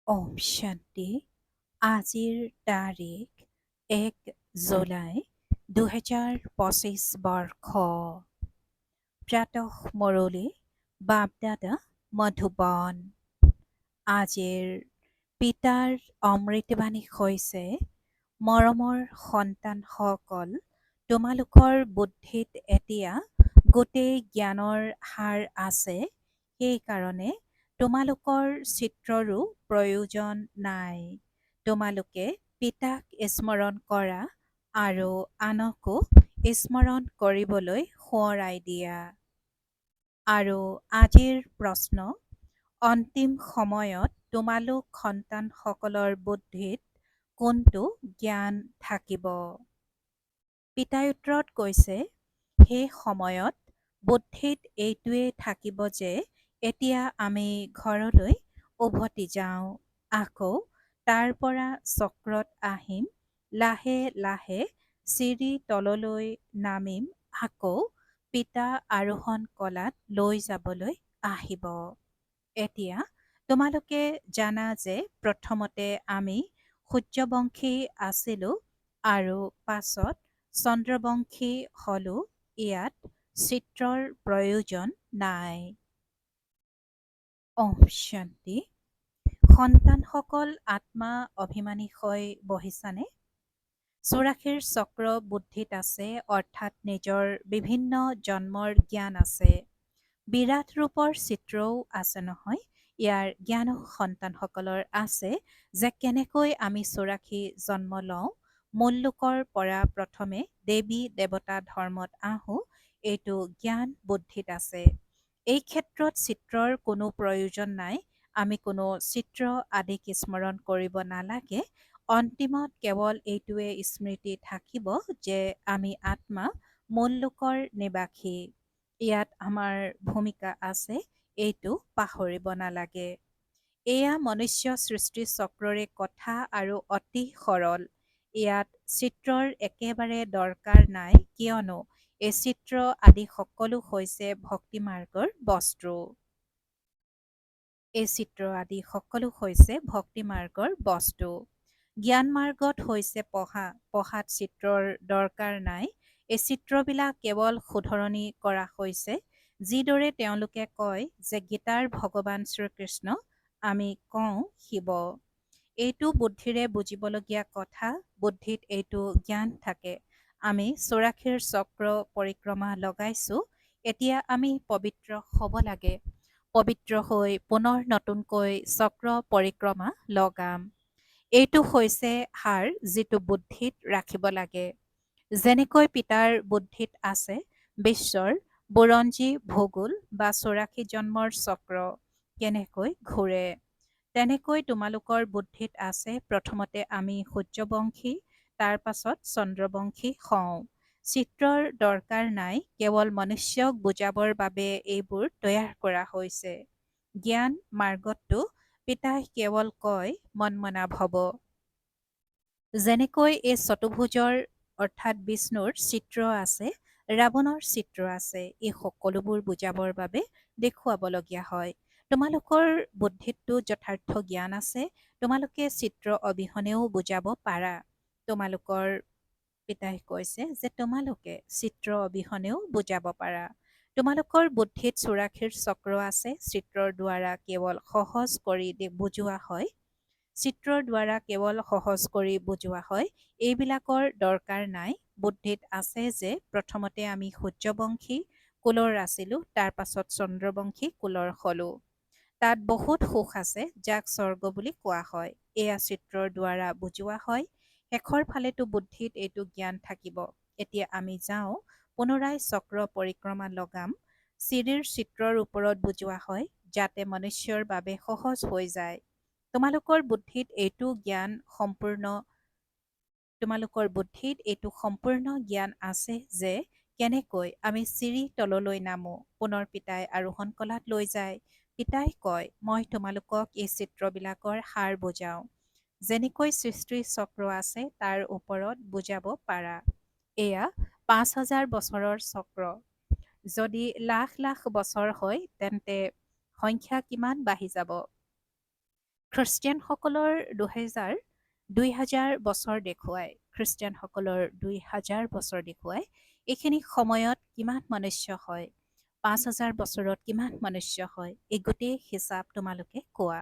ওম শান্তি। আজিৰ তাৰিখ 1 জুলাই 2025 বৰ্ষ। প্ৰাতঃ মুৰলী বাপদাদা মধুবন। আজিৰ পিতাৰ অমৃতবাণী হৈছে, মৰমৰ সন্তানসকল, তোমালোকৰ বুদ্ধিত এতিয়া গোটেই জ্ঞানৰ সাৰ আছে, সেইকাৰণে তোমালোকৰ চিত্ৰৰো প্ৰয়োজন নাই। তোমালোকে পিতাক স্মৰণ কৰা আৰু আনকো স্মৰণ কৰিবলৈ সোঁৱৰাই দিয়া। আৰু আজিৰ প্ৰশ্ন, অন্তিম সময়ত তোমালোক সন্তানসকলৰ বুদ্ধিত কোনটো জ্ঞান থাকিব? পিতাই উত্তৰত কৈছে, সেই সময়ত বুদ্ধিত এইটোৱেই থাকিব যে এতিয়া আমি ঘৰলৈ উভতি যাওঁ, আকৌ তাৰ পৰা চক্ৰত আহিম, লাহে লাহে চিৰি তললৈ নামিম, আকৌ পিতা আৰোহণ কলাত লৈ যাবলৈ আহিব। এতিয়া তোমালোকে জানা যে প্ৰথমতে আমি সূৰ্যবংশী আছিলোঁ আৰু পাছত চন্দ্ৰবংশী হলো। ইয়াত চিত্ৰৰ প্ৰয়োজন নাই। ওম শান্তি। সন্তানসকল আত্মা অভিমানী হৈ বহিছানে? 84 চক্ৰ বুদ্ধিত আছে, অৰ্থাৎ নিজৰ বিভিন্ন জন্মৰ জ্ঞান আছে। বিৰাট ৰূপৰ চিত্ৰও আছে নহয়। ইয়াৰ জ্ঞানো সন্তানসকলৰ আছে যে কেনেকৈ আমি 84 জন্ম লওঁ, মূল লোকৰ পৰা প্ৰথমে দেৱী দেৱতা ধৰ্মত আহোঁ, এইটো জ্ঞান বুদ্ধিত আছে। এই ক্ষেত্ৰত চিত্ৰৰ কোনো প্ৰয়োজন নাই। আমি কোনো চিত্ৰ আদিক স্মৰণ কৰিব নালাগে। অন্তিমত কেৱল এইটোৱে স্মৃতি থাকিব যে আমি আত্মা মূল লোকৰ নিবাসী। ইয়াত আমাৰ ভূমিকা আছে, এইটো পাহৰিব নালাগে। এয়া মনুষ্য সৃষ্টি চক্ৰৰে কথা আৰু অতি সৰল। ইয়াত চিত্ৰৰ একেবাৰে দৰকাৰ নাই, কিয়নো এই চিত্ৰ আদি সকলো হৈছে ভক্তি মাৰ্গৰ বস্তু। এই চিত্ৰ আদি সকলো হৈছে ভক্তি মাৰ্গৰ বস্তু। জ্ঞান মাৰ্গত হৈছে পঢ়া, পঢ়াত চিত্ৰৰ দৰকাৰ নাই। এই চিত্ৰবিলাক কেৱল শুধৰণি কৰা হৈছে। যিদৰে তেওঁলোকে কয় যে গীতাৰ ভগৱান শ্ৰীকৃষ্ণ, আমি কওঁ শিৱ। এইটো বুদ্ধিৰে বুজিবলগীয়া কথা। বুদ্ধিত এইটো জ্ঞান থাকে। আমি 84 চক্ৰ পৰিক্ৰমা লগাইছো। এতিয়া আমি পবিত্ৰ হ'ব লাগে। পবিত্ৰ হৈ পুনৰ নতুনকৈ চক্ৰ পৰিক্ৰমা লগাম। এইটো হৈছে সাৰ যিটো বুদ্ধিত ৰাখিব লাগে। যেনেকৈ পিতাৰ বুদ্ধিত আছে বিশ্বৰ বুৰঞ্জী, ভূগোল বা 84 জন্মৰ চক্ৰ কেনেকৈ ঘূৰে, তেনেকৈ তোমালোকৰ বুদ্ধিত আছে প্ৰথমতে আমি সূৰ্যবংশী, তাৰ পাছত চন্দ্ৰবংশী হওঁ। চিত্ৰৰ দৰকাৰ নাই, কেৱল মনুষ্যক বুজাবৰ বাবে এইবোৰ তৈয়াৰ কৰা হৈছে। জ্ঞান মাৰ্গতটো পিতাই কেৱল কয় মন-মনা ভৱ। যেনেকৈ এই চতুৰ্ভুজৰ অৰ্থাৎ বিষ্ণুৰ চিত্ৰ আছে, ৰাৱণৰ চিত্ৰ আছে, এই সকলোবোৰ বুজাবৰ বাবে দেখুৱাবলগীয়া হয়। তোমালোকৰ বুদ্ধিতটো যথাৰ্থ জ্ঞান আছে, তোমালোকে চিত্ৰ অবিহনেও বুজাব পাৰা। তোমালোকৰ পিতাই কৈছে যে তোমালোকে চিত্ৰ অবিহনেও বুজাব পাৰা। তোমালোকৰ বুদ্ধিত 84 চক্ৰ আছে, চিত্ৰৰ দ্বাৰা কেৱল সহজ কৰি বুজোৱা হয়। চিত্ৰৰ দ্বাৰা কেৱল সহজ কৰি বুজোৱা হয়। এইবিলাকৰ দৰকাৰ নাই। বুদ্ধিত আছে যে প্ৰথমতে আমি সূৰ্যবংশী কুলৰ আছিলোঁ, তাৰ পাছত চন্দ্ৰবংশী কুলৰ হলো। তাত বহুত সুখ আছে, যাক স্বৰ্গ বুলি কোৱা হয়। এয়া চিত্ৰৰ দ্বাৰা বুজোৱা হয়। শেষৰ ফালেতো বুদ্ধিত এইটো জ্ঞান থাকিব। এতিয়া আমি যাওঁ, পুনৰাই চক্ৰ পৰিক্ৰমা লগাম। চিৰিৰ চিত্ৰৰ ওপৰত বুজোৱা হয়, যাতে মনুষ্যৰ বাবে সহজ হৈ যায়। তোমালোকৰ বুদ্ধিত এইটো সম্পূৰ্ণ জ্ঞান আছে যে কেনেকৈ আমি চিৰি তললৈ নামো, পুনৰ পিতাই আৰোহণ কলাত লৈ যায়। পিতাই কয়, মই তোমালোকক এই চিত্ৰবিলাকৰ সাৰ বুজাওঁ। যেনেকৈ সৃষ্টি চক্ৰ আছে, তাৰ ওপৰত বুজাব পাৰা। এয়া 5000 বছৰৰ চক্ৰ। যদি লাখ লাখ বছৰ হয় তেন্তে সংখ্যা কিমান বাঢ়ি যাব। খ্ৰীষ্টিয়ানসকলৰ ২,০০০ দেখুৱাই, খ্ৰীষ্টিয়ানসকলৰ ২,০০০ দেখুৱাই। এইখিনি সময়ত কিমান মনুষ্য হয়, ৫,০০০ বছৰত কিমান মনুষ্য হয়, এই গোটেই হিচাপ তোমালোকে কোৱা।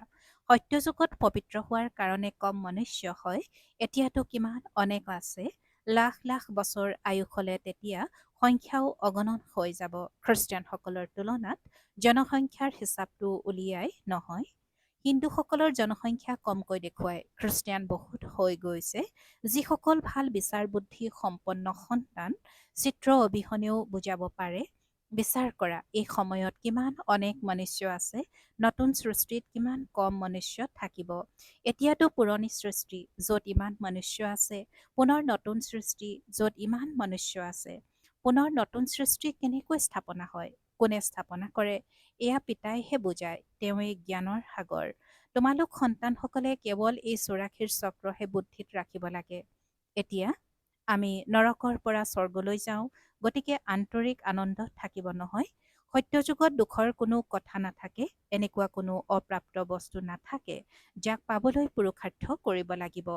সত্যযুগত পবিত্ৰ হোৱাৰ কাৰণে কম মনুষ্য হয়, এতিয়াতো কিমান অনেক আছে। লাখ লাখ বছৰ আয়ুস হ'লে তেতিয়া সংখ্যাও অগণন হৈ যাব। খ্ৰীষ্টিয়ানসকলৰ তুলনাত জনসংখ্যাৰ হিচাপটো উলিয়াই নহয়। হিন্দুসকলৰ জনসংখ্যা কমকৈ দেখুৱায়, খ্ৰীষ্টিয়ান বহুত হৈ গৈছে। যিসকল ভাল বিচাৰ বুদ্ধি সম্পন্ন সন্তান চিত্ৰ অবিহনেও বুজাব পাৰে। বিচাৰ কৰা এই সময়ত কিমান অনেক মনুষ্য আছে, নতুন সৃষ্টিত কিমান কম মনুষ্য থাকিব। এতিয়াতো পুৰণি সৃষ্টি য'ত ইমান মনুষ্য আছে, পুনৰ নতুন সৃষ্টি য'ত ইমান মনুষ্য আছে। পুনৰ নতুন সৃষ্টি কেনেকৈ স্থাপনা হয়, কোনে স্থাপনা কৰে, এয়া পিতাইহে বুজায়, তেওঁৱেই জ্ঞানৰ সাগৰ। তোমালোক সন্তানসকলে কেৱল এই ৮৪ চক্ৰহে বুদ্ধিত ৰাখিব লাগে। এতিয়া আমি নৰকৰ পৰা স্বৰ্গলৈ যাওঁ, গতিকে আন্তৰিক আনন্দত থাকিব নহয়। সত্যযুগত দুখৰ কোনো কথা নাথাকে, এনেকুৱা কোনো অপ্ৰাপ্ত বস্তু নাথাকে যাক পাবলৈ পুৰুষাৰ্থ কৰিব লাগিব।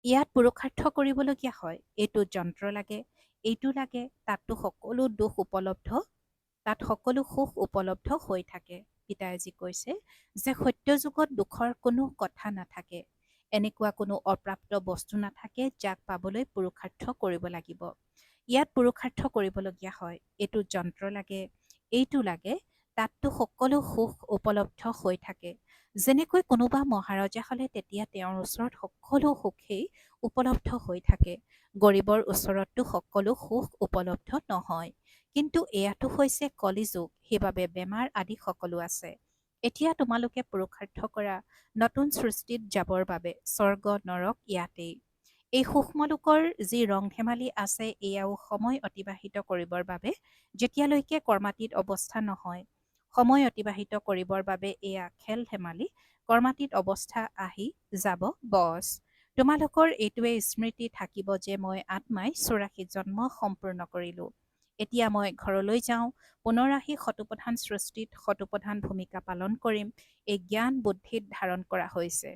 ইয়াত পুৰুষাৰ্থ কৰিবলগীয়া হয়, এইটো যন্ত্ৰ লাগে, এইটো লাগে, তাততো সকলো দুখ উপলব্ধ, তাত সকলো সুখ উপলব্ধ হৈ থাকে। পিতাই যি কৈছে যে সত্যযুগত দুখৰ কোনো কথা নাথাকে, এনেকুৱা কোনো অপ্ৰাপ্ত বস্তু নাথাকে যাক পাবলৈ পুৰুষাৰ্থ কৰিব লাগিব। ইয়াত পুৰুষাৰ্থ কৰিবলগীয়া হয়, এইটো যন্ত্ৰ লাগে, এইটো লাগে, তাততো সকলো সুখ উপলব্ধ হৈ থাকে। যেনেকৈ কোনোবা মহাৰজা হ'লে তেতিয়া তেওঁৰ ওচৰত সকলো সুখেই উপলব্ধ হৈ থাকে। গৰীবৰ ওচৰততো সকলো সুখ উপলব্ধ নহয়। কিন্তু এয়াতো হৈছে কলিযুগ, সেইবাবে বেমাৰ আদি সকলো আছে। এতিয়া তোমালোকে পুৰুষাৰ্থ কৰা নতুন সৃষ্টিত যাবৰ বাবে, স্বৰ্গ নৰক ইয়াতেই। এই সূক্ষ্মলোকৰ যি ৰং ধেমালি আছে, এয়াও সময় অতিবাহিত কৰিবৰ বাবে, যেতিয়ালৈকে কৰ্মাতীত অৱস্থা নহয়। সময় অতিবাহিত কৰিবৰ বাবে এয়া খেল ধেমালি, কৰ্মাতীত অৱস্থা আহি যাব বছ। তোমালোকৰ এইটোৱে স্মৃতি থাকিব যে মই আত্মাই ৮৪ জন্ম সম্পূৰ্ণ কৰিলোঁ। এতিয়া মই ঘৰলৈ যাওঁ, পুনৰ আহি শতপ্ৰধান সৃষ্টিত শতপ্ৰধান ভূমিকা পালন কৰিম। এই জ্ঞান বুদ্ধিত ধাৰণ কৰা হৈছে।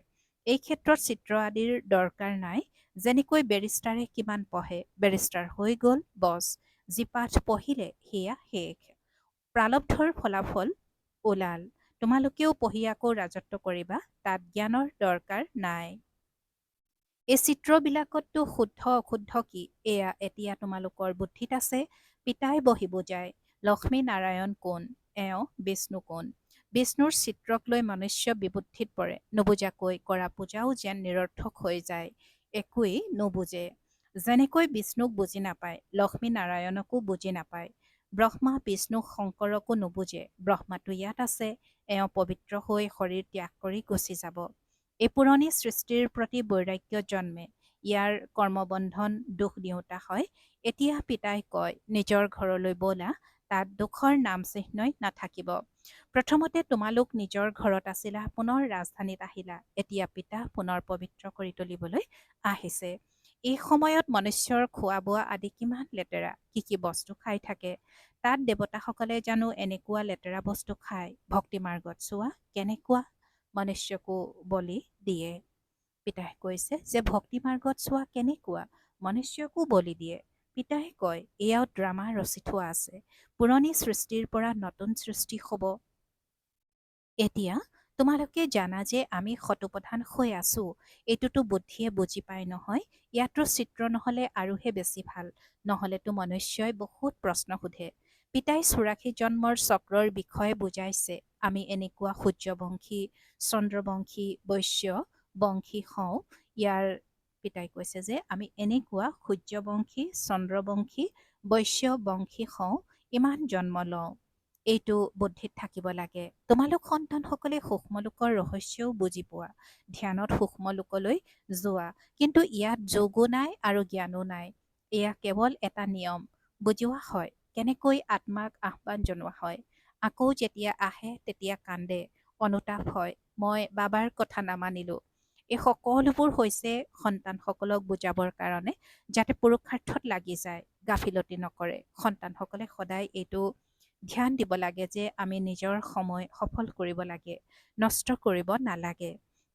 এই ক্ষেত্ৰত চিত্ৰ আদিৰ দৰকাৰ নাই। যেনেকৈ বেৰিষ্টাৰে কিমান পঢ়ে, বেৰিষ্টাৰ হৈ গ'ল বছ, যি পাঠ পঢ়িলে সেয়া শেষ। প্ৰাৰব্ধৰ ফলাফল ওলাল, তোমালোকেও পঢ়ি আকৌ ৰাজত্ব কৰিবা, তাত জ্ঞানৰ দৰকাৰ নাই। এই চিত্ৰবিলাকততো শুদ্ধ অশুদ্ধ কি, এয়া এতিয়া তোমালোকৰ বুদ্ধিত আছে। পিতাই বহি বুজায়, লক্ষ্মী নাৰায়ণ কোন, এওঁ বিষ্ণু কোন। বিষ্ণুৰ চিত্ৰক লৈ মনুষ্য বিবুদ্ধিত পৰে, নুবুজাকৈ কৰা পূজাও যেন নিৰৰ্থক হৈ যায়, একোৱেই নুবুজে। যেনেকৈ বিষ্ণুক বুজি নাপায়, লক্ষ্মী নাৰায়ণকো বুজি নাপায়, ব্ৰহ্মা বিষ্ণু শংকৰকো নুবুজে, ব্ৰহ্মাটো ইয়াত আছে, এওঁ পবিত্ৰ হৈ শৰীৰ ত্যাগ কৰি গুচি যাব। এই পুৰণি সৃষ্টিৰ প্ৰতি বৈৰাগ্য জন্মে, ইয়াৰ কৰ্মবন্ধন দুখ দিওঁতা হয়। এতিয়া পিতাই কয়, নিজৰ ঘৰলৈ ব'লা, তাত দুখৰ নাম চিহ্নই নাথাকিব। প্ৰথমতে তোমালোক নিজৰ ঘৰত আছিলা, পুনৰ ৰাজধানীত আহিলা, এতিয়া পিতা পুনৰ পবিত্ৰ কৰি তুলিবলৈ আহিছে। এই সময়ত মনুষ্যৰ খোৱা বোৱা আদি কিমান লেতেৰা, কি কি বস্তু খাই থাকে। তাত দেৱতাসকলে জানো এনেকুৱা লেতেৰা বস্তু খায়। ভক্তি মাৰ্গত চোৱা কেনেকুৱা মনুষ্যকো বলি দিয়ে। পিতাই কৈছে যে ভক্তি মাৰ্গত চোৱা কেনেকুৱা মনুষ্যকো বলি দিয়ে। পিতাই কয় এয়াও ড্ৰামা ৰচি থোৱা আছে, পুৰণি সৃষ্টিৰ পৰা নতুন সৃষ্টি হ'ব। এতিয়া তোমালোকে জানা যে আমি শতপ্ৰধান হৈ আছো, এইটোতো বুদ্ধিয়ে বুজি পায় নহয়। ইয়াতো চিত্ৰ নহ'লে আৰুহে বেছি ভাল, নহ'লেতো মনুষ্যই বহুত প্ৰশ্ন সোধে। পিতাই ৮৪ জন্মৰ চক্ৰৰ বিষয়ে বুজাইছে। আমি এনেকুৱা সূৰ্যবংশী, চন্দ্ৰবংশী, বৈশ্য বংশী হওঁ। ইয়াৰ পিতাই কৈছে যে আমি এনেকুৱা সূৰ্যবংশী, চন্দ্ৰবংশী, বৈশ্য বংশী হওঁ, ইমান জন্ম লওঁ। এইটো বুদ্ধিত থাকিব লাগে। তোমালোক সন্তানসকলে সূক্ষ্মলোকৰ ৰহস্যও বুজি পোৱা, ধ্যানত সূক্ষ্মলোকলৈ যোৱা, কিন্তু ইয়াত যোগো নাই আৰু জ্ঞানো নাই। এয়া কেৱল এটা নিয়ম বুজোৱা হয়, কেনেকৈ আত্মাক আহ্বান জনোৱা হয়। আকৌ যেতিয়া আহে তেতিয়া কান্দে, অনুতাপ হয়, মই বাবাৰ কথা নামানিলো। এই সকলোবোৰ হৈছে সন্তানসকলক বুজাবৰ কাৰণে, যাতে পুৰুষাৰ্থত লাগি যায়, গাফিলতি নকৰে। সন্তানসকলে সদায় এইটো ধ্যান দিব লাগে যে আমি নিজৰ সময় সফল কৰিব লাগে, নষ্ট কৰিব নালাগে।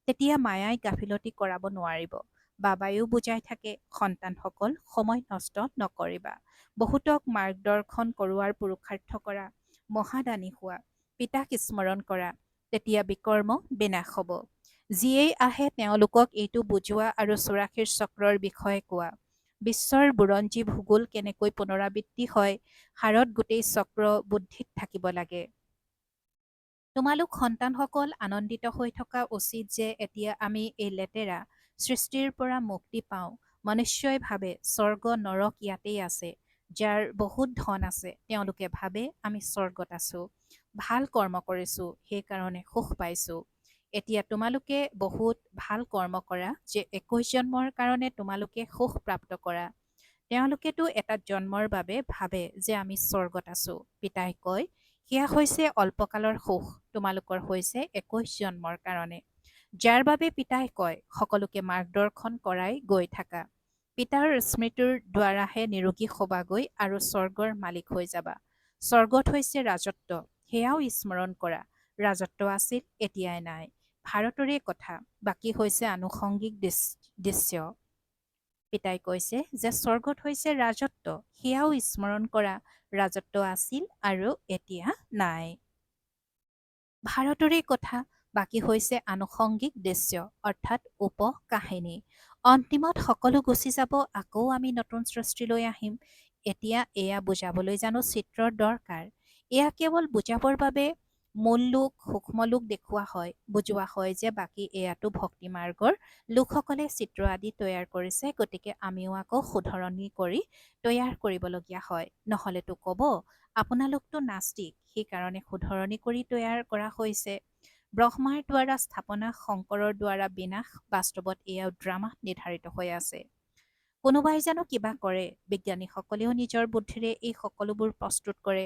তেতিয়া মায়াই গাফিলতি কৰাব নোৱাৰিব। বাবাইও বুজাই থাকে, সন্তানসকল সময় নষ্ট নকৰিবা। বহুতক মাৰ্গদৰ্শন কৰোৱাৰ পুৰুষাৰ্থ কৰা, মহাদানী হোৱা, পিতাক স্মৰণ কৰা, তেতিয়া বিকৰ্ম বিনাশ হ'ব। যিয়েই আহে তেওঁলোকক এইটো বুজোৱা আৰু ৮৪ চক্ৰৰ বিষয়ে কোৱা। বিশ্বৰ বুৰঞ্জী ভূগোল কেনেকৈ পুনৰাবৃত্তি হয়, হাড়ত গোটেই চক্ৰ বুদ্ধিত থাকিব লাগে। তোমালোক সন্তানসকল আনন্দিত হৈ থকা উচিত যে এতিয়া আমি এই লেতেৰা সৃষ্টিৰ পৰা মুক্তি পাওঁ। মনুষ্যই ভাবে স্বৰ্গ নৰক ইয়াতেই আছে। যাৰ বহুত ধন আছে তেওঁলোকে ভাবে আমি স্বৰ্গত আছো, ভাল কৰ্ম কৰিছো, সেইকাৰণে সুখ পাইছো। এতিয়া তোমালোকে বহুত ভাল কৰ্ম কৰা যে ২১ জন্মৰ কাৰণে তোমালোকে সুখ প্ৰাপ্ত কৰা। তেওঁলোকেতো এটা জন্মৰ বাবে ভাবে যে আমি স্বৰ্গত আছো। পিতাই কয়, সেয়া হৈছে অল্পকালৰ সুখ, তোমালোকৰ হৈছে ২১ জন্মৰ কাৰণে। যাৰ বাবে পিতাই কয়, সকলোকে মাৰ্গদৰ্শন কৰাই গৈ থাকা। পিতাৰ স্মৃতিৰ দ্বাৰাহে নিৰোগী হবাগৈ আৰু স্বৰ্গৰ মালিক হৈ যাবা। স্বৰ্গত হৈছে ৰাজত্ব, সেয়াও স্মৰণ কৰা। ৰাজত্ব আছিল, এতিয়াই নাই। ভাৰতৰে কথা, বাকী হৈছে আনুষংগিক দৃশ্য। পিতাই কৈছে যে স্বৰ্গত হৈছে ৰাজত্ব, সেয়াও স্মৰণ কৰা। ৰাজত্ব আছিল আৰু এতিয়া নাই। ভাৰতৰে কথা, বাকী হৈছে আনুষংগিক দৃশ্য অৰ্থাৎ উপকাহিনী। অন্তিমত সকলো গুচি যাব, আকৌ আমি নতুন সৃষ্টিলৈ আহিম। এতিয়া এয়া বুজাবলৈ জানো চিত্ৰৰ দৰকাৰ? এয়া কেৱল বুজাবৰ বাবে মূল লোক, সূক্ষ্ম লোক দেখুওৱা হয়, বুজোৱা হয় যে বাকী এয়াতো ভক্তি মাৰ্গৰ লোকসকলে চিত্ৰ আদি তৈয়াৰ কৰিছে, গতিকে আমিও আকৌ শুধৰণি কৰি তৈয়াৰ কৰিবলগীয়া হয়। নহলেতো কব আপোনালোকতো নাস্তিক, সেইকাৰণে শুধৰণি কৰি তৈয়াৰ কৰা হৈছে। ব্ৰহ্মাৰ দ্বাৰা স্থাপনা, শংকৰৰ দ্বাৰা বিনাশ, বাস্তৱত এয়াও ড্ৰামাত নিৰ্ধাৰিত হৈ আছে। কোনোবাই জানো কিবা কৰে? বিজ্ঞানীসকলেও নিজৰ বুদ্ধিৰে এই সকলোবোৰ প্ৰস্তুত কৰে।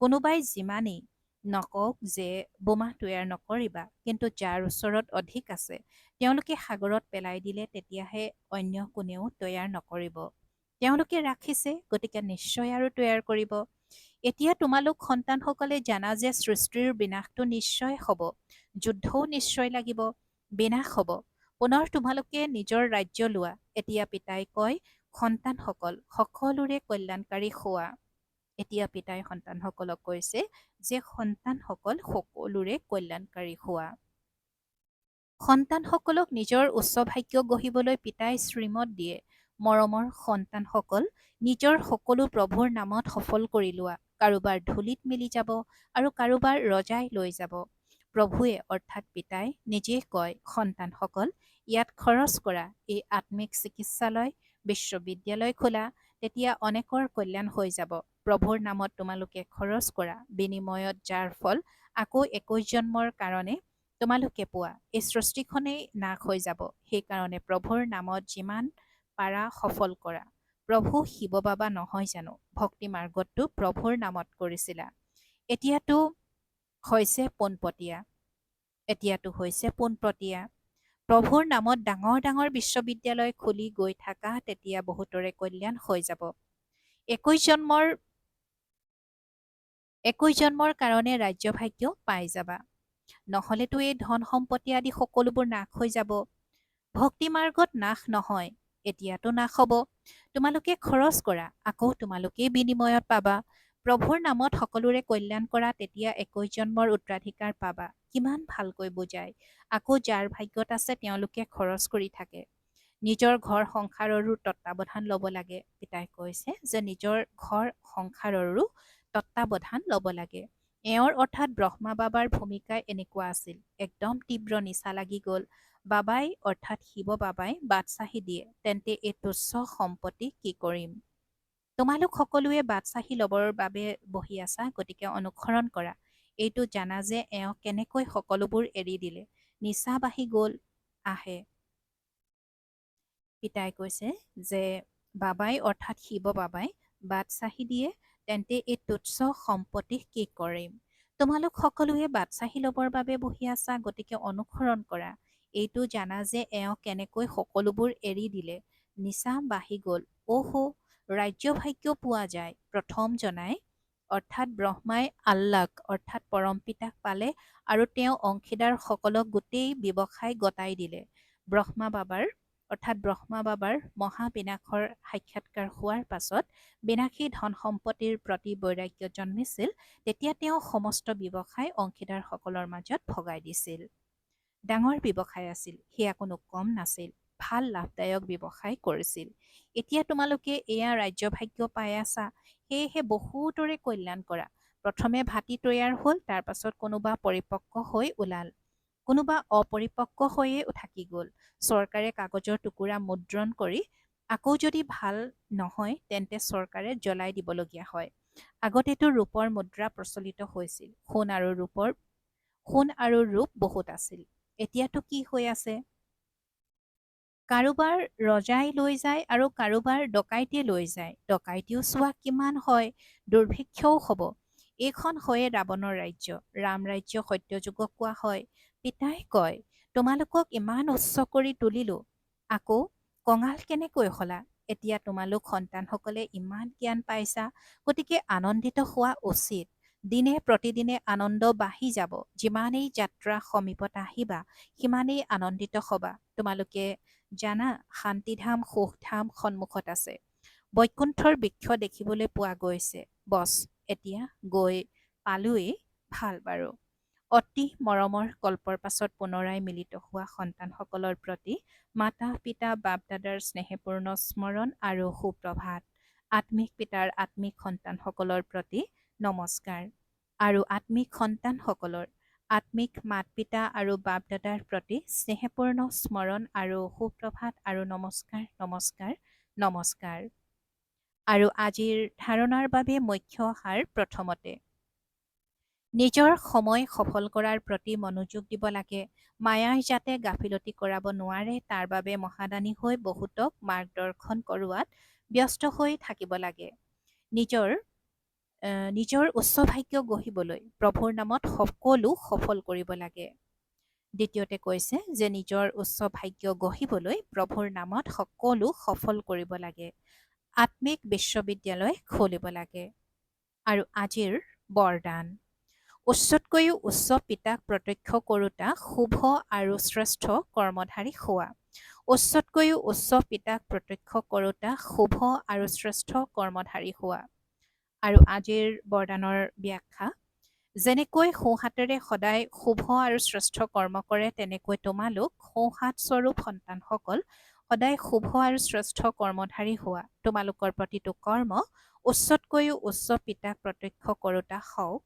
কোনোবাই যিমানেই নকওক যে বোমা তৈয়াৰ নকৰিবা, কিন্তু যাৰ ওচৰত অধিক আছে তেওঁলোকে সাগৰত পেলাই দিলে তেতিয়াহে অন্য কোনেও তৈয়াৰ নকৰিব। তেওঁলোকে ৰাখিছে, গতিকে নিশ্চয় আৰু তৈয়াৰ কৰিব। এতিয়া তোমালোক সন্তানসকলে জানা যে সৃষ্টিৰ বিনাশটো নিশ্চয় হ'ব, যুদ্ধও নিশ্চয় লাগিব, বিনাশ হ'ব। পুনৰ তোমালোকে নিজৰ ৰাজ্য লোৱা। এতিয়া পিতাই কয়, সন্তানসকল সকলোৰে কল্যাণকাৰী হোৱা। এতিয়া পিতাই সন্তানসকলক কৈছে যে সন্তানসকল সকলোৰে কল্যাণকাৰী হোৱা। সন্তানসকলক নিজৰ উচ্চ ভাগ্য গঢ়িবলৈ পিতাই শ্ৰীমত দিয়ে। মৰমৰ সন্তানসকল, নিজৰ সকলো প্ৰভুৰ নামত সফল কৰি লোৱা। কাৰোবাৰ ধূলিত মিলি যাব আৰু কাৰোবাৰ ৰজাই লৈ যাব। প্ৰভুৱে অৰ্থাৎ পিতাই নিজেই কয়, সন্তানসকল ইয়াত খৰচ কৰা, এই আত্মিক চিকিৎসালয়, বিশ্ববিদ্যালয় খোলা, তেতিয়া অনেকৰ কল্যাণ হৈ যাব। প্ৰভুৰ নামত তোমালোকে খৰচ কৰা, বিনিময়ত যাৰ ফল আকৌ ২১ জন্মৰ কাৰণে তোমালোকে পোৱা। এই সৃষ্টিখনেই নাশ হৈ যাব, সেইকাৰণে প্ৰভুৰ নামত যিমান পাৰা সফল কৰা। প্ৰভু শিৱ বাবা নহয় জানো? ভক্তি মাৰ্গতটো প্ৰভুৰ নামত কৰিছিলা। এতিয়াতো হৈছে পোনপটীয়া। প্ৰভুৰ নামত ডাঙৰ ডাঙৰ বিশ্ববিদ্যালয় খুলি গৈ থাকা, তেতিয়া বহুতৰে কল্যাণ হৈ যাব। ২১ জন্মৰ কাৰণে ৰাজ্যভাগ্য পাই যাবা। নহলেতো এই ধন সম্পত্তি আদি সকলোবোৰ নাশ হৈ যাব। ভক্তি মাৰ্গত নাশ নহয়, এতিয়াতো নাশ হ'ব। তোমালোকে খৰচ কৰা, আকৌ তোমালোকেই বিনিময়ত পাবা। প্ৰভুৰ নামত সকলোৰে কল্যাণ কৰা, তেতিয়া ২১ জন্মৰ উত্তৰাধিকাৰ পাবা। কিমান ভালকৈ বুজায়। আকৌ যাৰ ভাগ্যত আছে তেওঁলোকে খৰচ কৰি থাকে। নিজৰ ঘৰ সংসাৰৰো তত্বাৱধান ল'ব লাগে। পিতাই কৈছে যে নিজৰ ঘৰ সংসাৰৰো তত্বাৱধান ল'ব লাগে। এওঁৰ অৰ্থাৎ ব্ৰহ্মা বাবাৰ ভূমিকা এনেকুৱা আছিল। একদম তীব্ৰ নিচা লাগি গ'ল। বাবাই অৰ্থাৎ শিৱ বাবাই বাদচাহী দিয়ে, তেন্তে এই তুচ্ছ সম্পত্তি কি কৰিম? তোমালোক সকলোৱে বাদচাহী ল'বৰ বাবে বহি আছা, গতিকে অনুসৰণ কৰা। এইটো জানা যে এওঁ কেনেকৈ সকলোবোৰ এৰি দিলে। নিচা বাঢ়ি গ'ল। আহে পিতাই কৈছে যে বাবাই অৰ্থাৎ শিৱ বাবাই বাদচাহী দিয়ে, তেন্তে এই তুচ্ছ সম্পত্তি কি কৰিম? তোমালোক সকলোৱে বাদচাহী ল'বৰ বাবে বহি আছা, গতিকে অনুসৰণ কৰা। এইটো জানা যে এওঁ কেনেকৈ সকলোবোৰ এৰি দিলে। নিচা বাঢ়ি গ'ল। অহ' ৰাজ্যভাগ্য পোৱা যায়। প্ৰথম জনাই অৰ্থাৎ ব্ৰহ্মাই আল্লাক অৰ্থাৎ পৰমপিতাক পালে আৰু তেওঁ অংশীদাৰসকলক গোটেই ব্যৱসায় গতাই দিলে। ব্ৰহ্মা বাবাৰ মহাবিনাশৰ সাক্ষাৎকাৰ হোৱাৰ পাছত বিনাশী ধন সম্পত্তিৰ প্ৰতি বৈৰাগ্য জন্মিছিল। তেতিয়া তেওঁ সমস্ত ব্যৱসায় অংশীদাৰসকলৰ মাজত ভগাই দিছিল। ডাঙৰ ব্যৱসায় আছিল, সেয়া কোনো কম নাছিল। ভাল লাভদায়ক ব্যৱসায় কৰিছিল। এতিয়া তোমালোকে এয়া ৰাজ্যভাগ্য পাই আছা, সেয়েহে বহুতৰে কল্যাণ কৰা। প্ৰথমে ভাটি তৈয়াৰ হ'ল, তাৰ পাছত কোনোবা পৰিপক্ক হৈ ওলাল, কোনোবা অপৰিপক্ক হৈয়ে থাকি গ'ল। চৰকাৰে কাগজৰ টুকুৰা মুদ্ৰণ কৰি আকৌ যদি ভাল নহয় তেন্তে চৰকাৰে জ্বলাই দিবলগীয়া হয়। আগতেতো ৰূপৰ মুদ্ৰা প্ৰচলিত হৈছিল, সোণ আৰু ৰূপ বহুত আছিল। এতিয়াতো কি হৈ আছে? কাৰোবাৰ ৰজাই লৈ যায় আৰু কাৰোবাৰ ডকাইতে লৈ যায়। ডকাইতিও চোৱা কিমান হয়, দুৰ্ভিক্ষও হ'ব। এইখন হয়ে ৰাৱণৰ ৰাজ্য। ৰাম ৰাজ্য সত্যযুগক কোৱা হয়। পিতাই কয়, তোমালোকক ইমান উচ্চ কৰি তুলিলো, আকৌ কঙাল কেনেকৈ হলা? এতিয়া তোমালোক সন্তানসকলে ইমান জ্ঞান পাইছা, গতিকে আনন্দিত হোৱা উচিত। দিনে প্ৰতিদিনে আনন্দ বাঢ়ি যাব। যিমানেই যাত্ৰা সমীপত আহিবা, সিমানেই আনন্দিত হবা। তোমালোকে জানা, শান্তিধাম সুখধাম সন্মুখত আছে। বৈকুণ্ঠৰ বৃক্ষ দেখিবলৈ পোৱা গৈছে। বছ, এতিয়া গৈ পালোৱেই, ভাল বাৰু। অতি মৰমৰ কল্পৰ পাছত পুনৰাই মিলিত হোৱা সন্তানসকলৰ প্ৰতি মাতা পিতা বাপ দাদাৰ স্নেহপূৰ্ণ স্মৰণ আৰু সুপ্ৰভাত। আত্মিক পিতাৰ আত্মিক সন্তানসকলৰ প্ৰতি নমস্কাৰ আৰু আত্মিক সন্তানসকলৰ আত্মিক মাত পিতা আৰু বাপ দাদাৰ প্ৰতি স্নেহপূৰ্ণ স্মৰণ আৰু সুপ্ৰভাত আৰু নমস্কাৰ নমস্কাৰ নমস্কাৰ। আৰু আজিৰ ধাৰণাৰ বাবে মুখ্য সাৰ প্ৰথমতে নিজৰ সময় সফল কৰাৰ প্ৰতি মনোযোগ দিব লাগে। মায়াই যাতে গাফিলতি কৰাব নোৱাৰে তাৰ বাবে মহাদানী হৈ বহুতক মাৰ্গদৰ্শন কৰোৱাত ব্যস্ত হৈ থাকিব লাগে। নিজৰ উচ্চ ভাগ্য গঢ়িবলৈ প্ৰভুৰ নামত সকলো সফল কৰিব লাগে। দ্বিতীয়তে কৈছে যে নিজৰ উচ্চ ভাগ্য গঢ়িবলৈ প্ৰভুৰ নামত সকলো সফল কৰিব লাগে। আত্মিক বিশ্ববিদ্যালয় খুলিব লাগে। আৰু আজিৰ বৰদান, উচ্চতকৈও উচ্চ পিতাক প্ৰত্যক্ষ কৰোঁতা শুভ আৰু শ্ৰেষ্ঠ কৰ্মধাৰী হোৱা। উচ্চতকৈও উচ্চ পিতাক প্ৰত্যক্ষ কৰোঁতা শুভ আৰু শ্ৰেষ্ঠ কৰ্মধাৰী হোৱা। আৰু আজিৰ বৰদানৰ ব্যাখ্যা, যেনেকৈ সোঁহাতেৰে সদায় শুভ আৰু শ্ৰেষ্ঠ কৰ্ম কৰে, তেনেকৈ তোমালোক সোঁহাত স্বৰূপ সন্তানসকল সদায় শুভ আৰু শ্ৰেষ্ঠ কৰ্মধাৰী হোৱা। তোমালোকৰ প্ৰতিটো কৰ্ম উচ্চতকৈও উচ্চ পিতাক প্ৰত্যক্ষ কৰোঁতা হওক,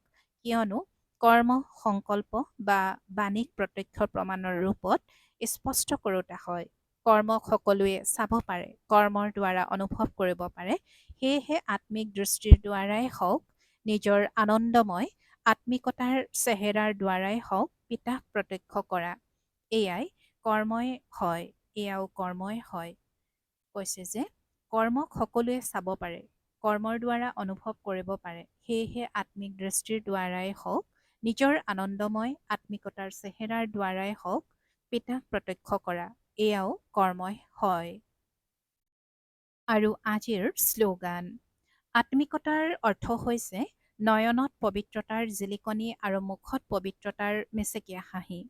কিয়নো কৰ্ম সংকল্প বা বাণীক প্ৰত্যক্ষ প্ৰমাণৰ ৰূপত স্পষ্ট কৰোঁতা হয়। কৰ্মক সকলোৱে চাব পাৰে, কৰ্মৰ দ্বাৰা অনুভৱ কৰিব পাৰে। সেয়েহে আত্মিক দৃষ্টিৰ দ্বাৰাই হওক, নিজৰ আনন্দময় আত্মিকতাৰ চেহেৰাৰ দ্বাৰাই হওক, পিতাক প্ৰত্যক্ষ কৰা, এয়াও কৰ্মই হয়। কৈছে যে কৰ্মক সকলোৱে চাব পাৰে, কৰ্মৰ দ্বাৰা অনুভৱ কৰিব পাৰে। সেয়েহে আত্মিক দৃষ্টিৰ দ্বাৰাই হওক, নিজৰ আনন্দময় আত্মিকতাৰ চেহেৰাৰ দ্বাৰাই হওক, পিতাক প্ৰত্যক্ষ কৰা, এয়াও কৰ্মই হয়। আৰু আজিৰ শ্লোগান, আত্মিকতাৰ অৰ্থ হৈছে নয়নত পবিত্ৰতাৰ জিলিকনি আৰু মুখত পবিত্ৰতাৰ মেচেকীয়া হাঁহি।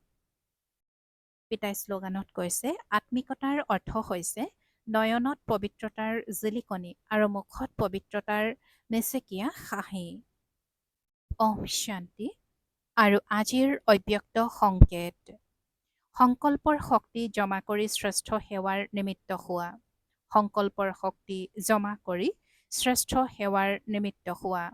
পিতাই শ্লোগানত কৈছে, আত্মিকতাৰ অৰ্থ হৈছে নয়নত পবিত্ৰতাৰ জিলিকনি আৰু মুখত পবিত্ৰতাৰ মেচেকীয়া হাঁহি। ওম শান্তি। আৰু আজিৰ অব্যক্ত সংকেত, সংকল্পৰ শক্তি জমা কৰি শ্ৰেষ্ঠ সেৱাৰ নিমিত্ত হোৱা। সংকল্পৰ শক্তি জমা কৰি শ্ৰেষ্ঠ সেৱাৰ নিমিত্ত হোৱা।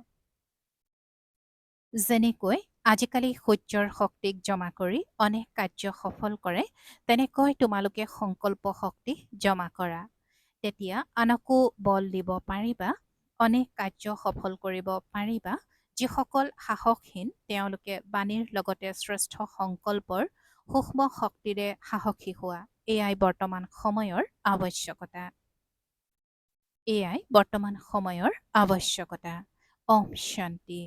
যেনেকৈ আজিকালি সূৰ্যৰ শক্তিক জমা কৰি অনেক কাৰ্য সফল কৰে, তেনেকৈ তোমালোকে সংকল্প শক্তি জমা কৰা। তেতিয়া আনকো বল দিব পাৰিবা, অনেক কাৰ্য সফল কৰিব পাৰিবা। যিসকল সাহসহীন তেওঁলোকে বাণীৰ লগতে শ্ৰেষ্ঠ সংকল্পৰ সূক্ষ্ম শক্তিৰে সাহসী হোৱা। এয়াই বৰ্তমান সময়ৰ আৱশ্যকতা। ওম শান্তি।